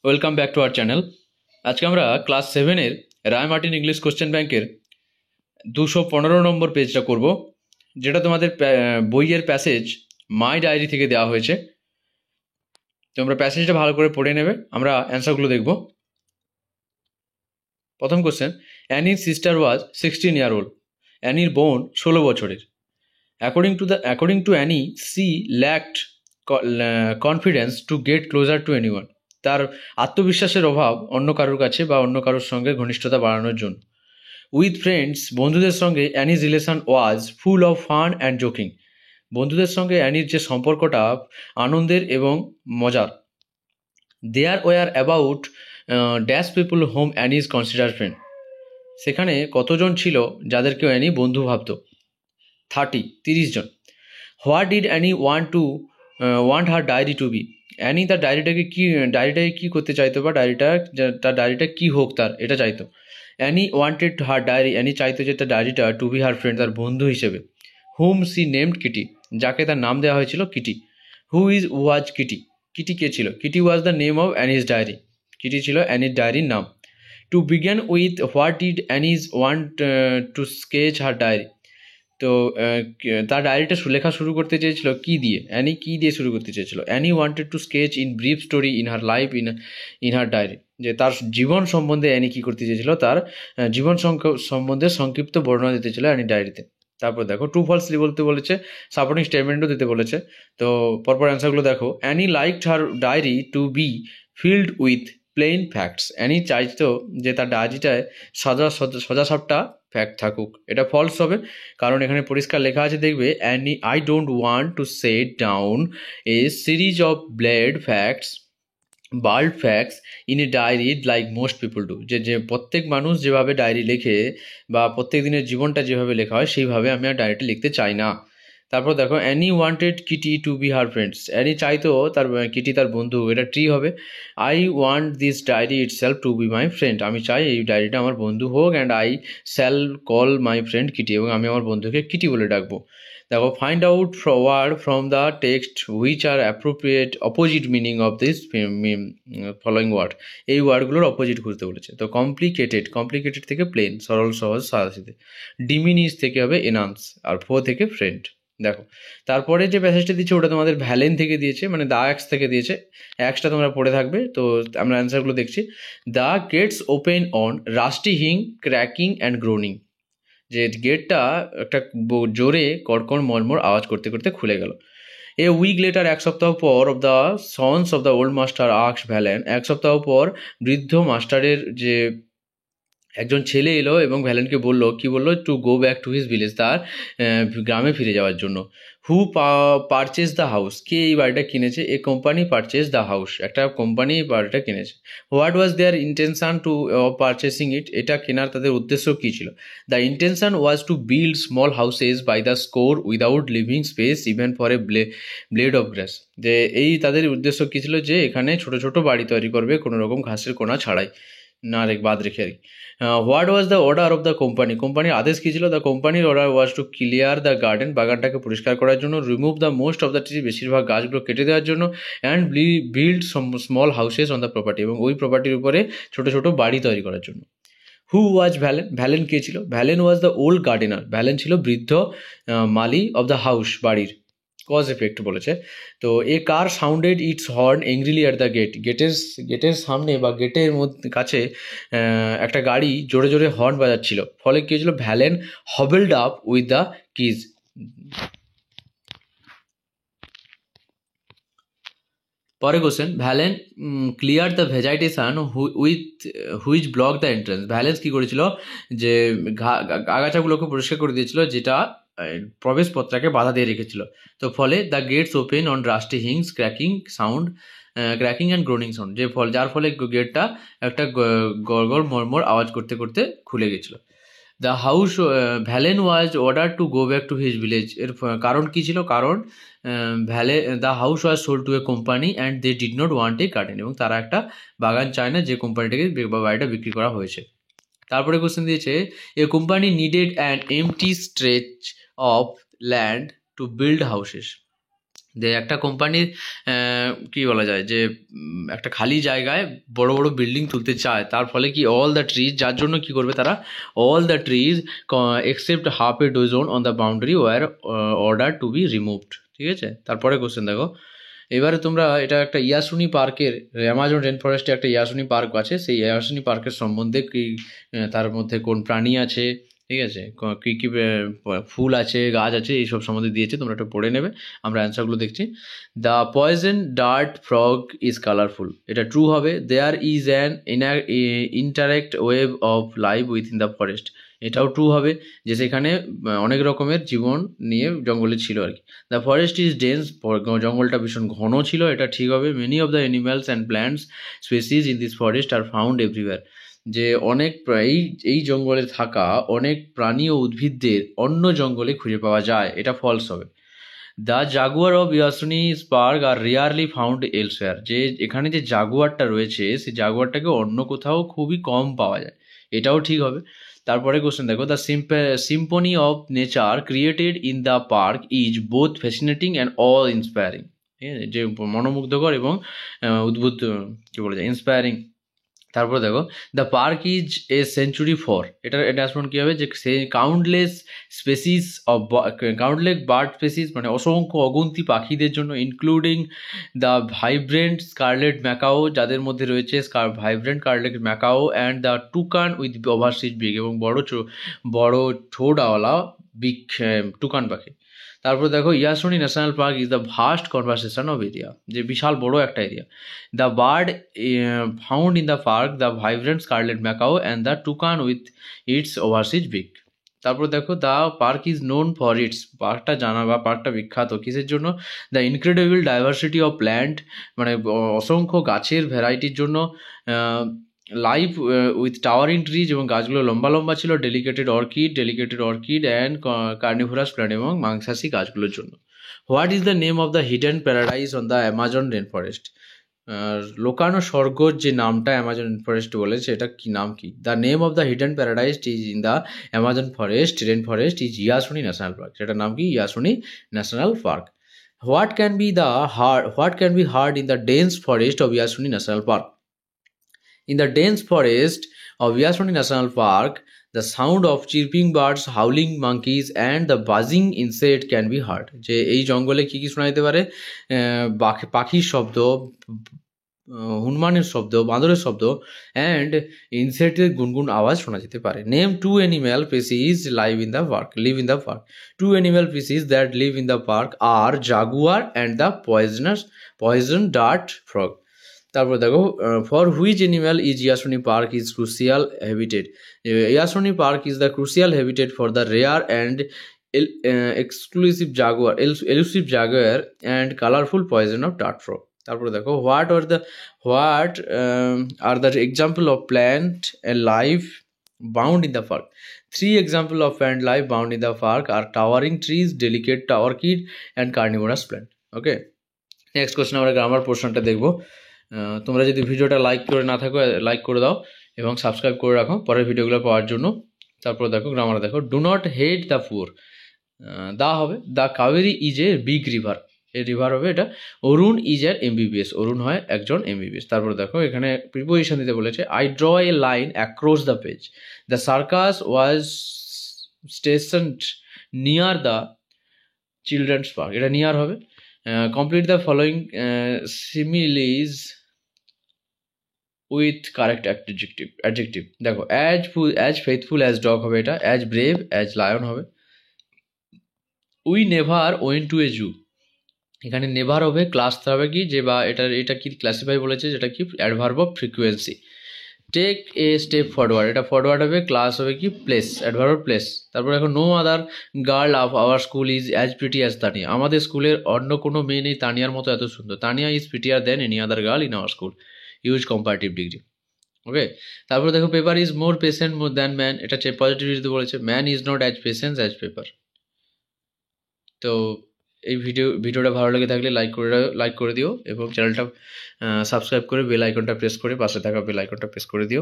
Welcome back to our channel. আজকে আমরা class 7-এর রায় Martin English question ব্যাংকের 215 নম্বর পেজটা করব, যেটা তোমাদের বইয়ের প্যাসেজ মাই ডায়েরি থেকে দেওয়া হয়েছে। তোমরা প্যাসেজটা ভালো করে পড়ে নেবে, আমরা অ্যান্সারগুলো দেখব। প্রথম কোশ্চেন, অ্যানির সিস্টার ওয়াজ 16 ইয়ার ওল্ড। অ্যানির বোন 16 বছরের। According to Annie, she lacked confidence to get closer to anyone. তার আত্মবিশ্বাসের অভাব অন্য কারোর কাছে বা অন্য কারোর সঙ্গে ঘনিষ্ঠতা বাড়ানোর জন্য। উইথ ফ্রেন্ডস, বন্ধুদের সঙ্গে অ্যানির relation was full of fun and joking. বন্ধুদের সঙ্গে অ্যানির যে সম্পর্কটা আনন্দের এবং মজার। There were about dash people whom Annie is consider friend. সেখানে কতজন ছিল যাদেরকে অ্যানি বন্ধু ভাবত? 30 জন। What did Annie want her diary to be. Annie তার ডায়েরিটাকে কী করতে চাইতো, বা তার ডায়েরিটা কী হোক এটা চাইতো। অ্যানি ওয়ান্টেড হার ডায়েরি, অ্যানি চাইতো যে তার ডায়েরিটা টু বি হার ফ্রেন্ড, তার বন্ধু হিসেবে। হুম সি নেমড কিটি, যাকে তার নাম দেওয়া হয়েছিল কিটি। ওয়াজ কিটি, কিটি কে ছিল? Kitty was the name of Annie's diary, Kitty ছিল অ্যানির ডায়েরির নাম। To begin with, what did Annie's want to sketch her diary. তো তার ডায়েরিটা লেখা শুরু করতে চেয়েছিল কী দিয়ে? অ্যানি কী দিয়ে শুরু করতে চেয়েছিল? Anne wanted to sketch in brief story in her life in her diary, যে তার জীবন সম্বন্ধে অ্যানি কী করতে চেয়েছিল, তার জীবন সম্বন্ধে সংক্ষিপ্ত বর্ণনা দিতে ছিল অ্যানি ডায়েরিতে। তারপর দেখো, ট্রু ফলসলি বলতে বলেছে, সাপোর্টিং স্টেটমেন্টও দিতে বলেছে। তো পরপর অ্যান্সারগুলো দেখো। Anne liked her diary to be filled with plain facts. Anne চাইতো যে তার ডায়েরিটায় সোজাসাপটা ফ্যাক্ট থাকুক। এটা ফলস হবে, কারণ এখানে পরিষ্কার লেখা আছে, দেখবে, Anne I don't want to set down a series of bald facts in a diary like most people do. যে প্রত্যেক মানুষ যেভাবে ডায়েরি লেখে বা প্রত্যেক দিনের জীবনটা যেভাবে লেখা হয় সেইভাবে আমি আর ডায়েরিটা লিখতে চাই না। তারপর দেখো, Annie wanted Kitty to be her friends. Annie চাইতো তার কিটি তার বন্ধু, এটা ট্রি হবে। I want this diary itself to be my friend, আমি চাই এই ডায়েরিটা আমার বন্ধু হোক। And I shall call my friend Kitty, এবং আমি আমার বন্ধুকে কিটি বলে ডাকবো। দেখো, find out word from the text which are opposite meaning of this following word. এই ওয়ার্ডগুলোর অপোজিট খুঁজতে বলেছে। তো কমপ্লিকেটেড থেকে প্লেন, সরল সহজ সাদাসিধে। ডিমিনিশ থেকে হবে এনান্স, আর থেকে ফ্রেন্ড। দেখো, তারপরে যে প্যাসেজটা দিচ্ছে ওটা তোমাদের ভ্যালেন থেকে দিয়েছে, মানে দ্য অ্যাক্স থেকে দিয়েছে। অ্যাক্সটা তোমরা পড়ে থাকবে। তো আমরা অ্যান্সারগুলো দেখছি। The gates open on rusty hinge cracking and groaning. যে গেটটা একটা জোরে কড়কড় মর্মর আওয়াজ করতে করতে খুলে গেল। এ উইক লেটার, এক সপ্তাহ পর, of the sons of the old master asks Valen, এক সপ্তাহ পর বৃদ্ধ মাস্টারের যে একজন ছেলে এলো এবং ভ্যালেনকে বলল, কি বললো? To go back to his village, তার গ্রামে ফিরে যাওয়ার জন্য। হু পারচেজ দ্য হাউস, কে এই বাড়িটা কিনেছে? A company purchase the house, একটা কোম্পানি এই বাড়িটা কিনেছে। What was their intention to purchasing it, এটা কেনার তাদের উদ্দেশ্য কী ছিল? The intention was to build small houses by the score without leaving space even for a blade of grass. যে এই তাদের উদ্দেশ্য কী ছিল? যে এখানে ছোট ছোট বাড়ি তৈরি করবে কোনো রকম ঘাসের কোনা ছাড়াই, বাদ রেখে আর কি। What was the order of the company, কোম্পানির আদেশ কী ছিল? দ্য কোম্পানির order was to clear the garden, বাগানটাকে পরিষ্কার করার জন্য। Remove the most of the tree, বেশিরভাগ গাছগুলো কেটে দেওয়ার জন্য। And build small houses on the property, এবং ওই প্রপার্টির উপরে ছোট ছোট বাড়ি তৈরি করার জন্য। হু ওয়াজ ভ্যালেন, ভ্যালেন কে ছিল? Valen was the old gardener, Valen ছিল বৃদ্ধ মালি অফ দ্য হাউস, বাড়ির। কজ এফেক্ট বলেছে। তো a car sounded its horn angrily at the gate, গেটের সামনে বা গেটের কাছে একটা গাড়ি জোরে জোরে হর্ন বাজাচ্ছিল। ফলে কী হয়েছিল? Valen hobbled up with the keys. পরে question, Valen clear the vegetation with which block the entrance. Valens কী করেছিল? যে আগাছাগুলোকে পরিষ্কার করে দিয়েছিল, যেটা প্রবেশপত্রাকে বাধা দিয়ে রেখেছিল। তো ফলে the gates open on rusty hinges creaking and groaning sound, যার ফলে গেটটা একটা গড়গড় মর্মর আওয়াজ করতে করতে খুলে গেছিল। The house, Valen was order to go back to his village. এর কারণ কী ছিল? কারণ the house was sold to a company and they did not want a garden, এবং তারা একটা বাগান চায় না যে কোম্পানিটাকে বা বাড়িটা বিক্রি করা হয়েছে। তারপরে কোশ্চেন দিয়েছে, a company needed an empty stretch of land to build houses. একটা কোম্পানির কি বলা যায় যে একটা খালি জায়গায় বড় বড় বিল্ডিং তুলতে চায়, তার ফলে কি অল দ্য ট্রিজ, যার জন্য কি করবে তারা, all the trees except half a dozen on the boundary were order to be removed. ঠিক আছে, তারপরে কোশ্চেন দেখো, এবারে তোমরা এটা একটা ইয়াসুনি পার্কের, অ্যামাজন রেন ফরেস্টে একটা ইয়াসুনি পার্ক আছে, সেই ইয়াসুনি পার্কের সম্বন্ধে কি তার মধ্যে কোন প্রাণী আছে, ঠিক আছে, কী কী ফুল আছে, গাছ আছে, এইসব সম্বন্ধে দিয়েছে, তোমরা একটু পড়ে নেবে। আমরা অ্যান্সারগুলো দেখছি। The poison dart frog is colourful, এটা ট্রু হবে। There is an interact web of life within the forest, এটাও ট্রু হবে, যে সেখানে অনেক রকমের জীবন নিয়ে জঙ্গলে ছিল আর কি। দ্য ফরেস্ট ইজ ডেন্স, জঙ্গলটা ভীষণ ঘন ছিল, এটা ঠিক হবে। Many of the animals and plants species in this forest are found everywhere, যে অনেক এই জঙ্গলে থাকা অনেক প্রাণী ও উদ্ভিদদের অন্য জঙ্গলে খুঁজে পাওয়া যায়, এটা ফলস হবে। The jaguar of Yasuni park are rarely found elsewhere, যে এখানে যে জাগুয়ারটা রয়েছে সেই জাগুয়ারটাকে অন্য কোথাও খুবই কম পাওয়া যায়, এটাও ঠিক হবে। তারপরে কোশ্চেন দেখো, the Symphony of nature created in the park is both fascinating and all inspiring, ঠিক আছে, যে মনোমুগ্ধকর এবং উদ্বুদ্ধ, কী বলা যায়, ইন্সপায়ারিং। তারপরে দেখো, the park is a sanctuary for, এটার অ্যাটাচমেন্ট কী হবে, যে সে countless species of countless bird species, মানে অসংখ্য অগুন্তি পাখিদের জন্য, including the vibrant scarlet macaw, যাদের মধ্যে রয়েছে vibrant scarlet macaw, and the toucan with oversized beak, এবং বড় ঠোঁটওয়ালা বিগ টুকান পাখি। তারপর দেখো, Yasuni national park is the vast conservation of area, যে বিশাল বড় একটা area. The bird found in the park, the vibrant scarlet macaw and the toucan with its oversized beak. তারপর দেখো, the park is known for its, পার্কটা জানা বা পার্কটা বিখ্যাত কিসের জন্য, the incredible diversity of plant, মানে অসংখ্য গাছের ভ্যারাইটির জন্য, লাইভ উইথ টাওয়ারিং ট্রিজ, এবং গাছগুলো লম্বা লম্বা ছিল, delicate orchid and carnivorous plant, এবং মাংসাশী গাছগুলোর জন্য। What is the name of the hidden paradise on the Amazon rain forest, লোকানো স্বর্গর যে নামটা অ্যামাজন রেন ফরেস্ট বলেছে, এটা কি নাম কি, the name of the hidden paradise is in the Amazon rain forest is Yasuni national Park, সেটার নাম কি, Yasuni national Park. What can be heard in the dense forest of Yasuni national Park, in the dense forest of Yasuni National Park, the sound of chirping birds, howling monkeys and the buzzing insect can be heard, যে এই জঙ্গলে কি কি শোনা যেতে পারে, পাখির শব্দ, হনুমানের শব্দ, বাঁদরের শব্দ, অ্যান্ড ইনসেক্টের গুনগুন আওয়াজ শোনা যেতে পারে। Name two animal species live in the park, two animal species that live in the park are jaguar and the poison dart frog. তারপর দেখো, for which animal is Yasuni park is crucial habitat, Yasuni park is the crucial habitat for the rare and elusive jaguar and colorful poison of dart frog. তারপরে দেখো, what are the example of plant and life bound in the park, 3 example of plant life bound in the park are towering trees, delicate orchid and carnivorous plant. Okay, next question আমরা grammar পোর্শনটা দেখবো। তোমরা যদি ভিডিওটা like করে না থাকো, like করে দাও এবং সাবস্ক্রাইব করে রাখো পরের ভিডিওগুলো পাওয়ার জন্য। তারপর দেখো গ্রামার দেখো, do not hate the poor, দা হবে, the Kaveri is a big river, এই রিভার হবে এটা। অরুণ ইজ এর এমবিবিএস, অরুণ হয় একজন এমবিবিএস। তারপর দেখো এখানে প্রিপোজিশন দিতে বলেছে, I draw a line across the page, the circus was stationed near the children's park, এটা নিয়ার হবে। Complete the following similes with correct adjective. দেখো, অ্যাজ ফেথফুল অ্যাজ ডগ হবে এটা, অ্যাজ ব্রেভ অ্যাজ লায়ন হবে। We never went to a zoo, এখানে never হবে, class হবে কি যে, বা এটা কি ক্লাসিফাই বলেছে, যেটা কি adverb of frequency. Take a step forward, এটা ফরওয়ার্ড হবে, ক্লাস হবে কি প্লেস, অ্যাডভার্ব অফ প্লেস। তারপর দেখো, no other girl of our school is as pretty as Tania, আমাদের স্কুলের অন্য কোনো মেয়ে নেই তানিয়ার মতো এত সুন্দর। Tania is prettier then any other girl in our school, use comparative degree. Okay, তারপর দেখো, paper is more patient than man, এটা পজিটিভিটি বলেছে। Man is not as patient as paper. তো এই ভিডিওটা ভালো লেগে থাকলে লাইক করে দিও এবং চ্যানেলটা সাবস্ক্রাইব করে বেল আইকনটা প্রেস করে পাশে থাকা বেল আইকনটা প্রেস করে দিও।